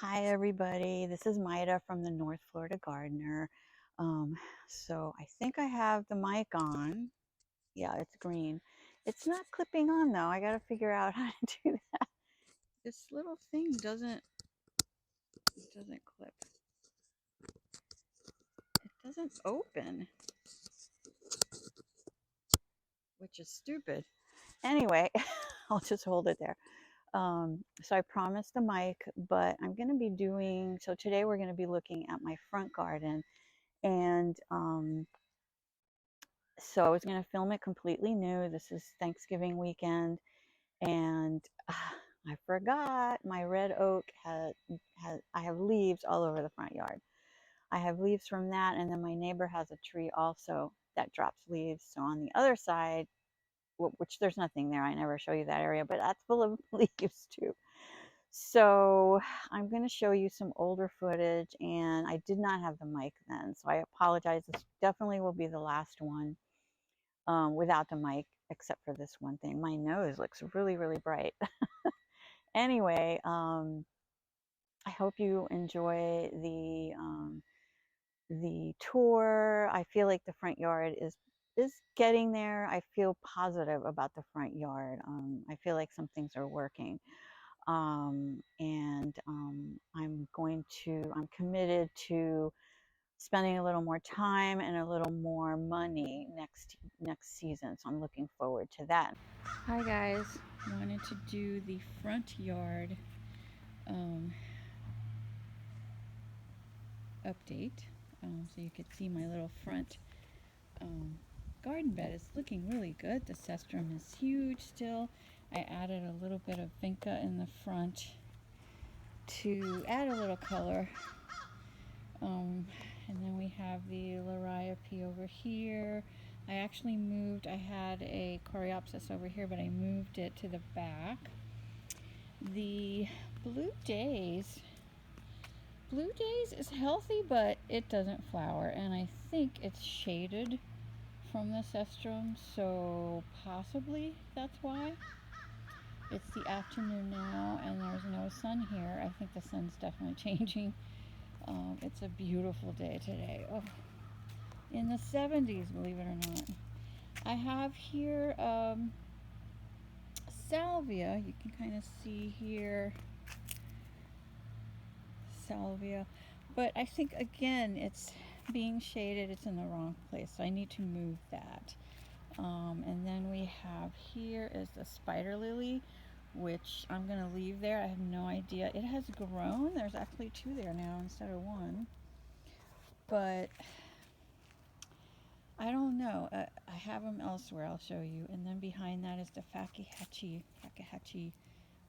Hi everybody, this is Maida from the North Florida Gardener. Um, so I think I have the mic on. Yeah, it's green. It's not clipping on though. I gotta figure out how to do that. This little thing doesn't clip. It doesn't open, which is stupid. Anyway, I'll just hold it there. So I promised a mic, but I'm gonna be doing, so today we're gonna be looking at my front garden and so I was going to film it completely new. This is Thanksgiving weekend, and I forgot my red oak has I have leaves all over the front yard. I have leaves from that, and then my neighbor has a tree also that drops leaves. So on the other side, which there's nothing there, I never show you that area, but that's full of leaves too. So I'm going to show you some older footage, and I did not have the mic then, so I apologize. This definitely will be the last one without the mic, except for this one thing. My nose looks really, really bright. Anyway, I hope you enjoy the tour. I feel like the front yard is getting there. I feel positive about the front yard. I feel like some things are working. And I'm committed to spending a little more time and a little more money next season. So I'm looking forward to that. Hi guys, wanted to do the front yard update so you could see my little front um, garden bed. It's looking really good. The cestrum is huge still. I added a little bit of vinca in the front to add a little color. And then we have the Liriope over here. I actually moved, I had a Coreopsis over here, but I moved it to the back. The Blue Days is healthy, but it doesn't flower, and I think it's shaded from the cestrum, so possibly that's why. It's the afternoon now, and there's no sun here. I think the sun's definitely changing. It's a beautiful day today. Oh, in the 70s, believe it or not. I have here salvia. You can kind of see here salvia, but I think again it's being shaded. It's in the wrong place, so I need to move that. And then we have here is the spider lily, which I'm gonna leave there. I have no idea. It has grown. There's actually two there now instead of one, but I don't know. I have them elsewhere. I'll show you. And then behind that is the Fakahatchee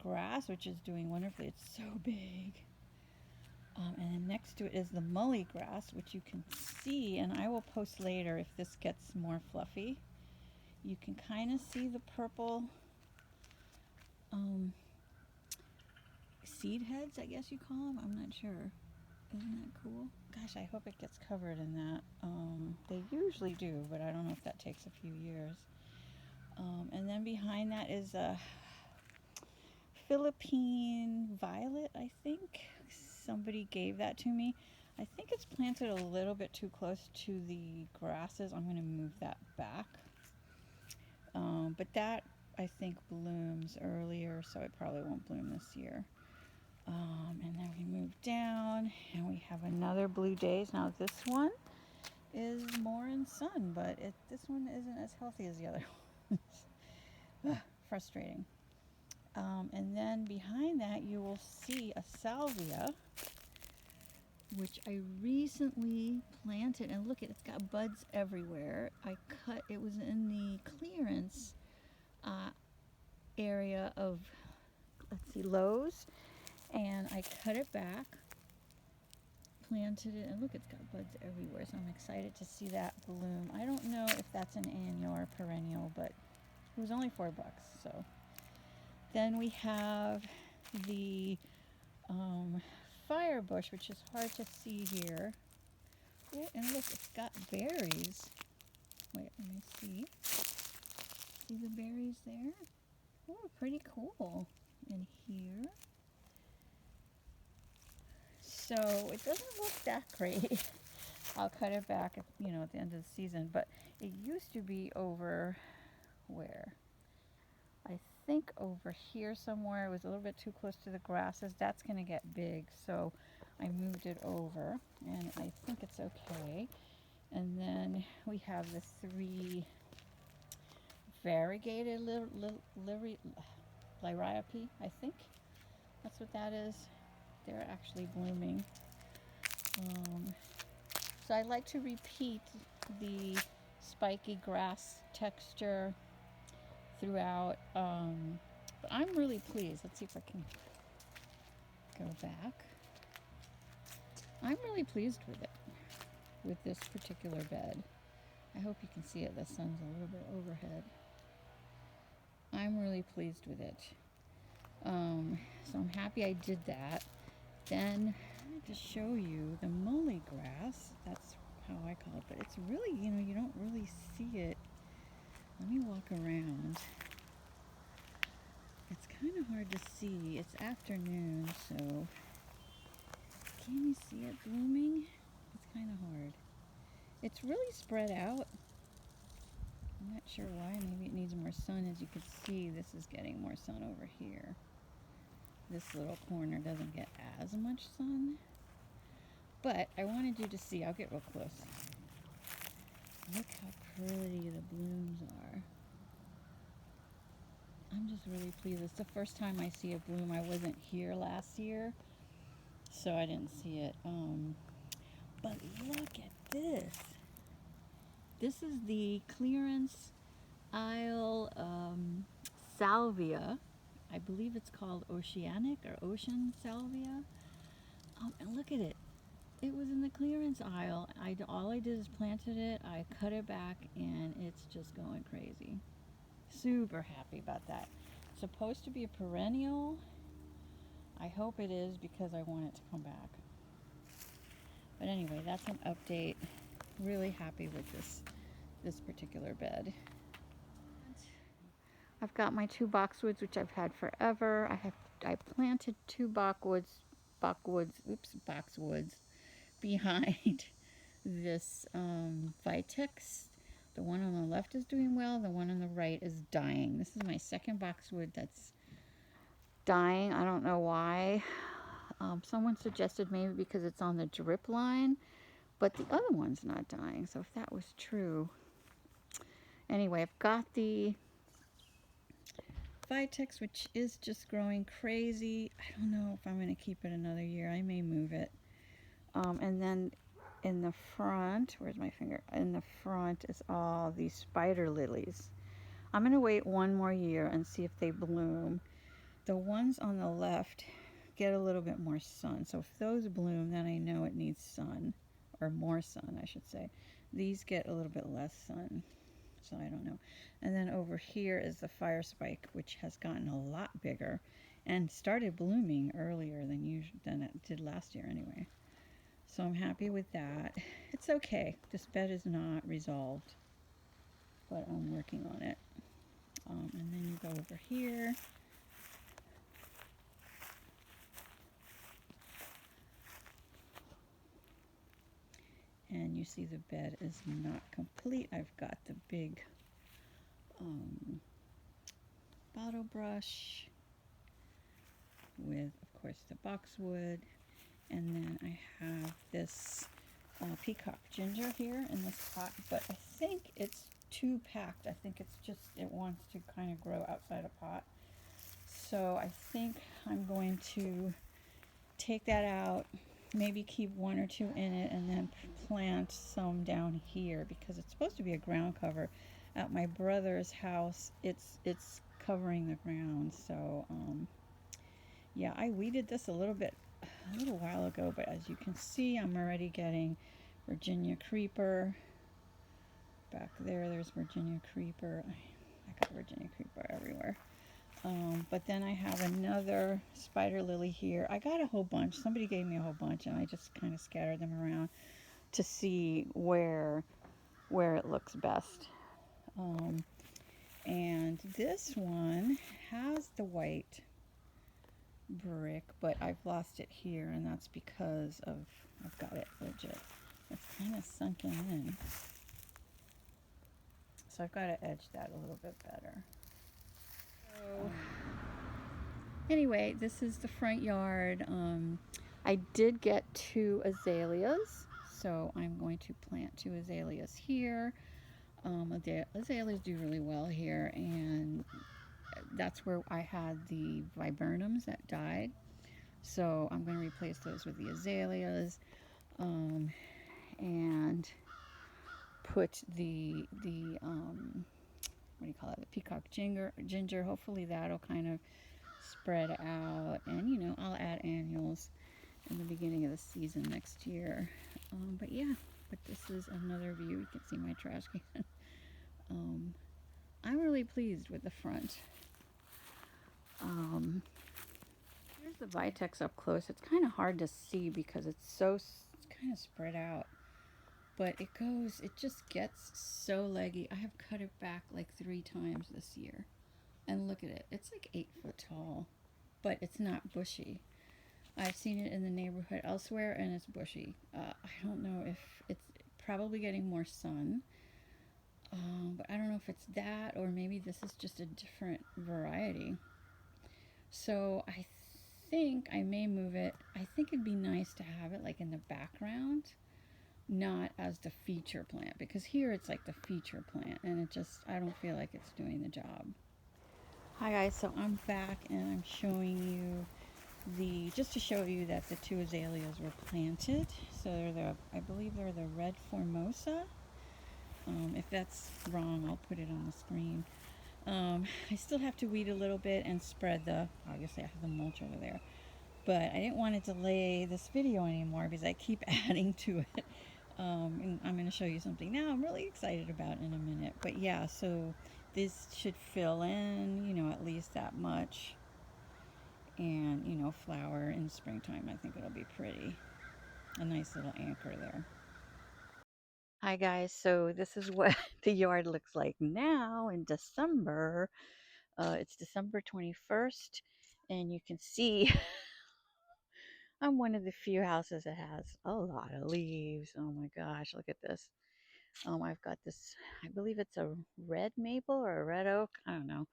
grass, which is doing wonderfully. It's so big. And then next to it is the mully grass, which you can see, and I will post later if this gets more fluffy. You can kind of see the purple seed heads, I guess you call them. I'm not sure. Isn't that cool? Gosh, I hope it gets covered in that. They usually do, but I don't know if that takes a few years. And then behind that is a Philippine violet, I think. Somebody gave that to me. I think it's planted a little bit too close to the grasses. I'm going to move that back. But that, I think, blooms earlier, so it probably won't bloom this year. And then we move down, and we have another Blue Days. Now this one is more in sun, but this one isn't as healthy as the other ones. Frustrating. And then behind that you will see a salvia, which I recently planted, and look, it's got buds everywhere. It was in the clearance area of, let's see, Lowe's, and I cut it back, planted it, and look, it's got buds everywhere, so I'm excited to see that bloom. I don't know if that's an annual or perennial, but it was only $4, so. Then we have the firebush, which is hard to see here. Oh, and look, it's got berries. Wait, let me see. See the berries there? Oh, pretty cool. And here. So it doesn't look that great. I'll cut it back at, at the end of the season, but it used to be over where? I think over here somewhere. It was a little bit too close to the grasses. That's going to get big, so I moved it over, and I think it's okay. And then we have the 3 variegated liriope, I think. That's what that is. They're actually blooming. So I like to repeat the spiky grass texture throughout. But I'm really pleased. Let's see if I can go back. I'm really pleased with it, with this particular bed. I hope you can see it. The sun's a little bit overhead. I'm really pleased with it. So I'm happy I did that. Then to show you the muley grass, that's how I call it, but it's really, you don't really see it. Let me walk around. It's kind of hard to see. It's afternoon, so can you see it blooming? It's kind of hard. It's really spread out. I'm not sure why. Maybe it needs more sun. As you can see, this is getting more sun over here. This little corner doesn't get as much sun. But I wanted you to see. I'll get real close. Look how pretty the blooms are. I'm just really pleased. It's the first time I see a bloom. I wasn't here last year, so I didn't see it. But look at this. This is the clearance aisle salvia. I believe it's called oceanic or ocean salvia. And look at it. It was in the clearance aisle. All I did is planted it. I cut it back, and it's just going crazy. Super happy about that. It's supposed to be a perennial. I hope it is because I want it to come back. But anyway, that's an update. Really happy with this particular bed. I've got my 2 boxwoods, which I've had forever. I planted 2 boxwoods behind this Vitex. The one on the left is doing well. The one on the right is dying. This is my 2nd boxwood that's dying. I don't know why. Someone suggested maybe because it's on the drip line, but the other one's not dying. So if that was true. Anyway, I've got the Vitex, which is just growing crazy. I don't know if I'm going to keep it another year. I may move it. And then in the front, where's my finger? In the front is all these spider lilies. I'm going to wait 1 more year and see if they bloom. The ones on the left get a little bit more sun. So if those bloom, then I know it needs sun, or more sun, I should say. These get a little bit less sun, so I don't know. And then over here is the fire spike, which has gotten a lot bigger and started blooming earlier than it did last year anyway. So I'm happy with that. It's okay. This bed is not resolved, but I'm working on it. And then you go over here. And you see the bed is not complete. I've got the big bottle brush with, of course, the boxwood. And then I have this peacock ginger here in this pot, but I think it's too packed. I think it's just, it wants to kind of grow outside a pot. So I think I'm going to take that out, maybe keep 1 or 2 in it, and then plant some down here because it's supposed to be a ground cover. At my brother's house, it's covering the ground. So yeah, I weeded this a little while ago, but as you can see, I'm already getting Virginia creeper. Back there's Virginia creeper. I got Virginia creeper everywhere. But then I have another spider lily here. I got a whole bunch. Somebody gave me a whole bunch, and I just kind of scattered them around to see where it looks best. And this one has the white brick, but I've lost it here, and that's because of, I've got it legit. It's kind of sunken in. So I've got to edge that a little bit better. So anyway, this is the front yard. I did get 2 azaleas, so I'm going to plant 2 azaleas here. Azaleas do really well here, and that's where I had the viburnums that died. So I'm going to replace those with the azaleas, and put the what do you call it? The peacock ginger. Hopefully that'll kind of spread out, and I'll add annuals in the beginning of the season next year. But yeah, but this is another view. You can see my trash can. I'm really pleased with the front. Here's the Vitex up close. It's kind of hard to see because it's kind of spread out. But it just gets so leggy. I have cut it back like 3 times this year. And look at it. It's like 8 foot tall. But it's not bushy. I've seen it in the neighborhood elsewhere and it's bushy. I don't know if it's probably getting more sun. But I don't know if it's that or maybe this is just a different variety. So I think I may move it. I think it'd be nice to have it like in the background, not as the feature plant, because here it's like the feature plant and I don't feel like it's doing the job. Hi guys, so I'm back and I'm showing you just to show you that the 2 azaleas were planted. So I believe they're the red Formosa. If that's wrong, I'll put it on the screen. I still have to weed a little bit and spread obviously I have the mulch over there. But I didn't want to delay this video anymore because I keep adding to it. And I'm going to show you something now I'm really excited about in a minute. But yeah, so this should fill in, at least that much. And, flower in springtime. I think it'll be pretty. A nice little anchor there. Hi guys, so this is what the yard looks like now in December. It's December 21st, and you can see I'm one of the few houses that has a lot of leaves. Oh my gosh, look at this. I've got this, I believe it's a red maple or a red oak, I don't know.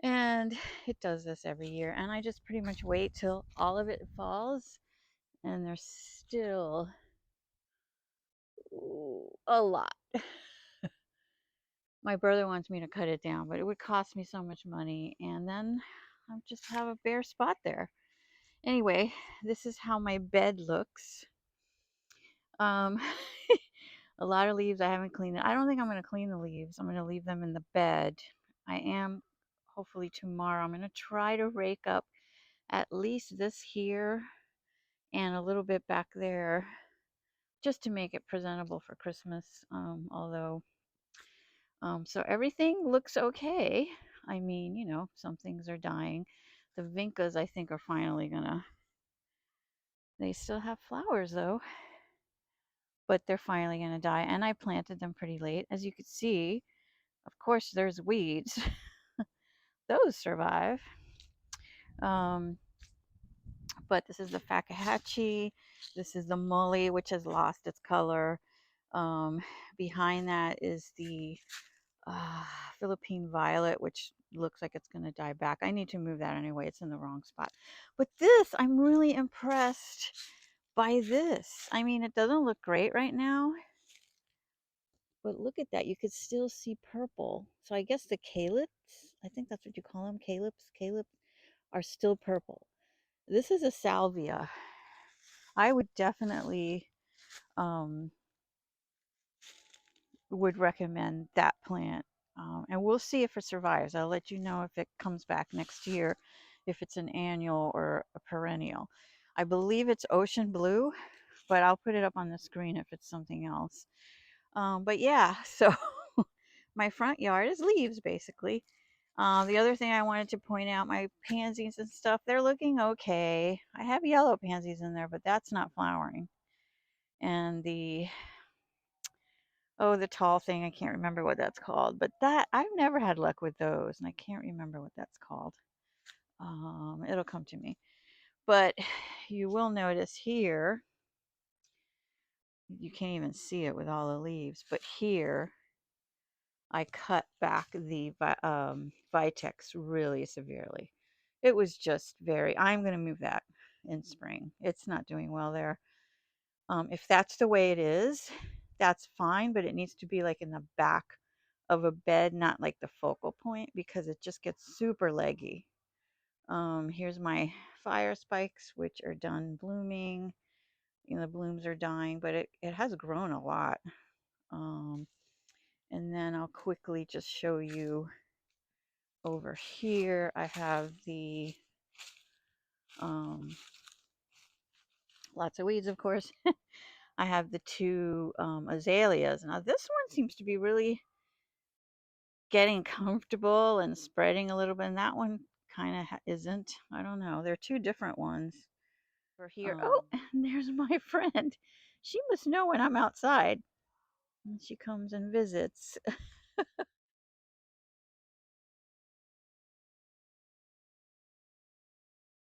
And it does this every year, and I just pretty much wait till all of it falls, and there's still a lot. My brother wants me to cut it down, but it would cost me so much money, and then I just have a bare spot there. Anyway, this is how my bed looks. Um, a lot of leaves. I haven't cleaned it. I don't think I'm going to clean the leaves. I'm going to leave them in the bed. I am, hopefully tomorrow, I'm going to try to rake up at least this here and a little bit back there just to make it presentable for Christmas. So everything looks okay. I mean, some things are dying. The vincas, I think, are finally they still have flowers though, but they're finally gonna die. And I planted them pretty late. As you can see, of course, there's weeds. Those survive. But this is the Fakahatchee. This is the Mully, which has lost its color. Behind that is the Philippine Violet, which looks like it's going to die back. I need to move that anyway. It's in the wrong spot. But this, I'm really impressed by this. I mean, it doesn't look great right now, but look at that. You could still see purple. So I guess the calips, I think that's what you call them, calips are still purple. This is a salvia. I would definitely would recommend that plant. And we'll see if it survives. I'll let you know if it comes back next year, if it's an annual or a perennial. I believe it's ocean blue, but I'll put it up on the screen if it's something else. But yeah, so my front yard is leaves basically. The other thing I wanted to point out, my pansies and stuff, they're looking okay. I have yellow pansies in there, but that's not flowering. And the tall thing, I can't remember what that's called, but I've never had luck with those, and I can't remember what that's called. It'll come to me. But you will notice here, you can't even see it with all the leaves, but here I cut back the Vitex really severely. It was just very, I'm going to move that in spring. It's not doing well there. If that's the way it is, that's fine, but it needs to be like in the back of a bed, not like the focal point, because it just gets super leggy. Here's my fire spikes, which are done blooming. You know, the blooms are dying, but it has grown a lot. Um, and then I'll quickly just show you over here. I have the lots of weeds, of course. I have the two azaleas. Now this one seems to be really getting comfortable and spreading a little bit, and that one kind of isn't. I don't know. They're two different ones. For here. Oh, and there's my friend. She must know when I'm outside. And she comes and visits.